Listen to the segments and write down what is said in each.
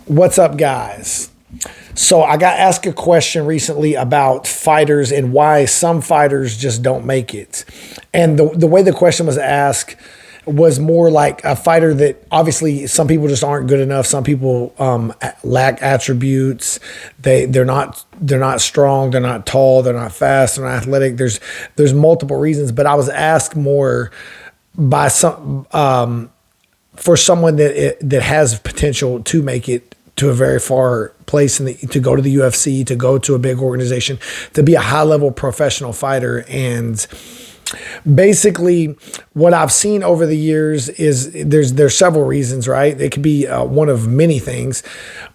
What's up, guys? So I got asked a question recently about fighters and why some fighters just don't make it. And the way the question was asked was more like a fighter that obviously some people just aren't good enough. Some people lack attributes. They're not strong. They're not tall. They're not fast. They're not athletic. There's multiple reasons. But I was asked more by some for someone that has potential to make it to a very far place to go to the UFC, to go to a big organization, to be a high-level professional fighter. And basically what I've seen over the years is there's several reasons, right? It could be one of many things.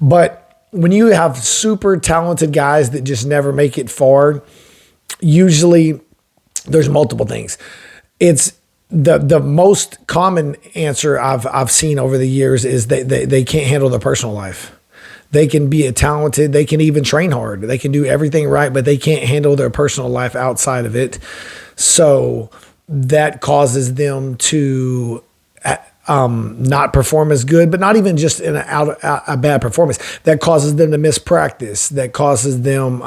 But when you have super talented guys that just never make it far, usually there's multiple things. It's the most common answer I've seen over the years is they can't handle their personal life. They can be talented. They can even train hard. They can do everything right, but they can't handle their personal life outside of it. So that causes them to not perform as good, but not even just in a bad performance. That causes them to miss practice. That causes them,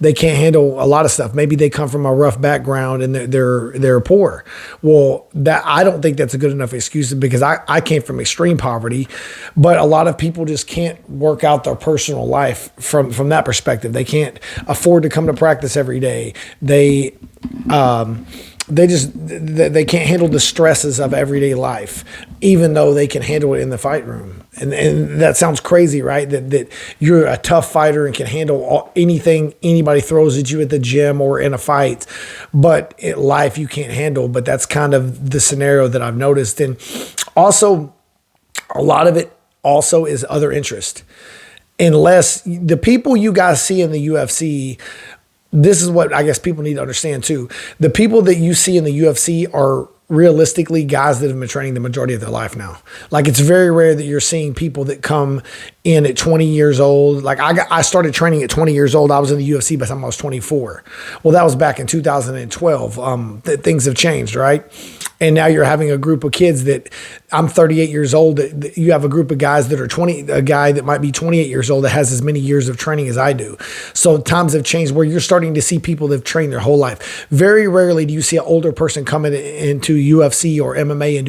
they can't handle a lot of stuff. Maybe they come from a rough background and they're poor. Well, I don't think that's a good enough excuse, because I came from extreme poverty, but a lot of people just can't work out their personal life from that perspective. They can't afford to come to practice every day. They can't handle the stresses of everyday life, even though they can handle it in the fight room. And that sounds crazy, right? That you're a tough fighter and can handle anything anybody throws at you at the gym or in a fight, but in life you can't handle. But that's kind of the scenario that I've noticed. And also, a lot of it also is other interest. Unless the people you guys see in the UFC, this is what I guess people need to understand too. The people that you see in the UFC are realistically guys that have been training the majority of their life now. Like, it's very rare that you're seeing people that come in at 20 years old. Like, I started training at 20 years old. I was in the UFC by the time I was 24. Well, that was back in 2012. Things have changed, right? And now you're having a group of kids that I'm 38 years old. You have a group of guys that are 20, a guy that might be 28 years old that has as many years of training as I do. So times have changed where you're starting to see people that have trained their whole life. Very rarely do you see an older person coming into UFC or MMA and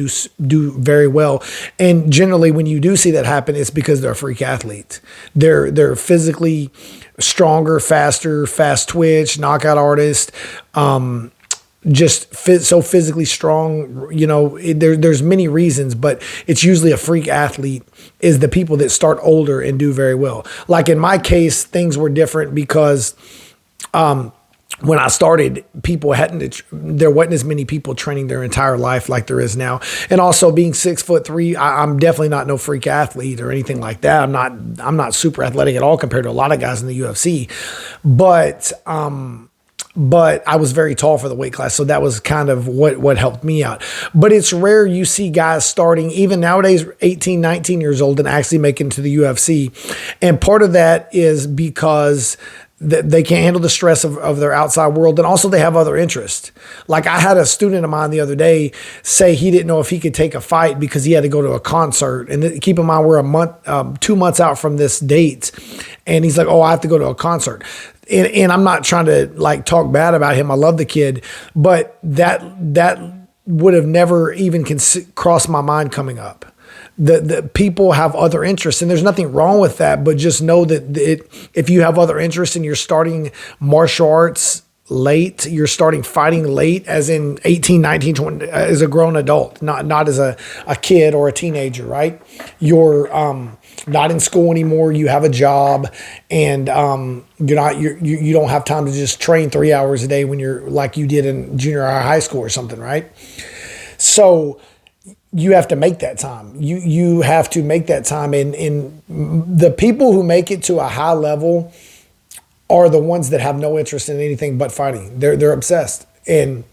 do very well. And generally when you do see that happen, it's because they're a freak athlete. They're physically stronger, faster, fast twitch, knockout artist, so physically strong. You know, there's many reasons, but it's usually a freak athlete is the people that start older and do very well. Like in my case, things were different because when I started, there wasn't as many people training their entire life like there is now. And also being 6'3", I'm definitely not no freak athlete or anything like that. I'm not super athletic at all compared to a lot of guys in the UFC, but I was very tall for the weight class. So that was kind of what helped me out. But it's rare you see guys starting, even nowadays, 18, 19 years old and actually making it to the UFC. And part of that is because they can't handle the stress of their outside world. And also they have other interests. Like, I had a student of mine the other day say he didn't know if he could take a fight because he had to go to a concert. And keep in mind, we're 2 months out from this date. And he's like, oh, I have to go to a concert. And I'm not trying to like talk bad about him. I love the kid, but that would have never even crossed my mind coming up. The people have other interests, and there's nothing wrong with that, but just know that if you have other interests and you're starting martial arts late, you're starting fighting late, as in 18, 19, 20, as a grown adult, not as a kid or a teenager, right? You're not in school anymore. You have a job, and you don't have time to just train 3 hours a day when you're like you did in junior high school or something, right? So you have to make that time. You have to make that time. And the people who make it to a high level are the ones that have no interest in anything but fighting. They're obsessed. And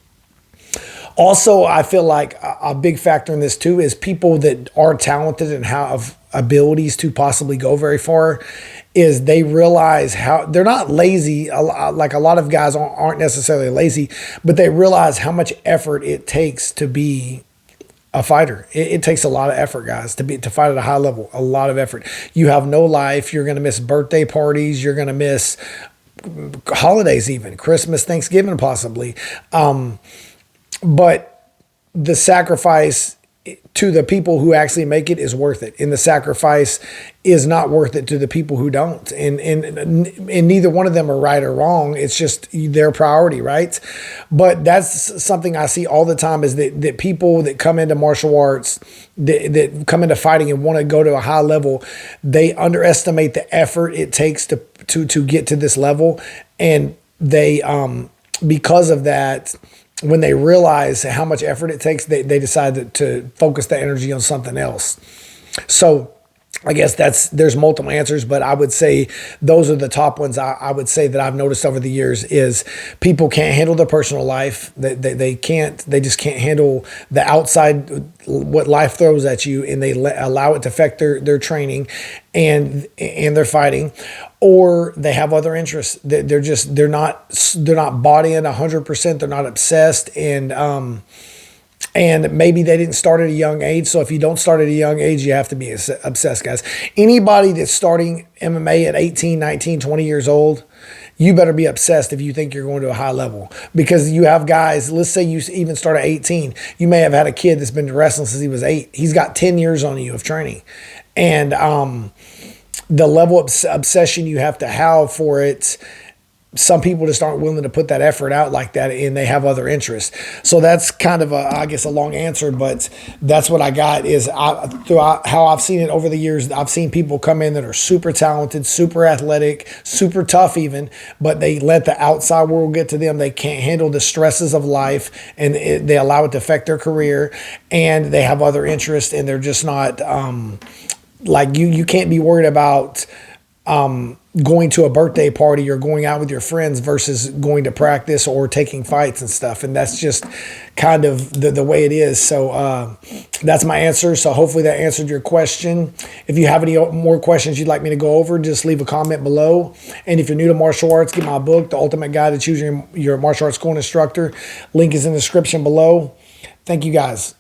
also, I feel like a big factor in this too is people that are talented and have abilities to possibly go very far is they realize how they're not lazy. Like, a lot of guys aren't necessarily lazy, but they realize how much effort it takes to be a fighter. It takes a lot of effort, guys, to fight at a high level. A lot of effort. You have no life. You're going to miss birthday parties. You're going to miss holidays, even Christmas, Thanksgiving, possibly. But the sacrifice to the people who actually make it is worth it, and the sacrifice is not worth it to the people who don't. And neither one of them are right or wrong. It's just their priority, right? But that's something I see all the time, is that people that come into martial arts, that come into fighting and want to go to a high level, they underestimate the effort it takes to get to this level, and they because of that, when they realize how much effort it takes, they decide to focus the energy on something else. So I guess there's multiple answers, but I would say those are the top ones. I would say that I've noticed over the years is people can't handle their personal life. They just can't handle the outside, what life throws at you, and they allow it to affect their training and their fighting, or they have other interests. They're not bought in 100%. They're not obsessed, and maybe they didn't start at a young age. So if you don't start at a young age, you have to be obsessed, guys. Anybody that's starting MMA at 18, 19, 20 years old, you better be obsessed if you think you're going to a high level, because you have guys, let's say you even start at 18, you may have had a kid that's been wrestling since he was 8. He's got 10 years on you of training. And the level of obsession you have to have for it, some people just aren't willing to put that effort out like that, and they have other interests. So that's kind of I guess a long answer, but that's what I got. Is throughout how I've seen it over the years, I've seen people come in that are super talented, super athletic, super tough even, but they let the outside world get to them. They can't handle the stresses of life, and they allow it to affect their career, and they have other interests, and they're just not like you can't be worried about going to a birthday party or going out with your friends versus going to practice or taking fights and stuff. And that's just kind of the way it is. So that's my answer. So hopefully that answered your question. If you have any more questions you'd like me to go over, just leave a comment below. And if you're new to martial arts, get my book, The Ultimate Guide to Choosing Your Martial Arts School and Instructor. Link is in the description below. Thank you, guys.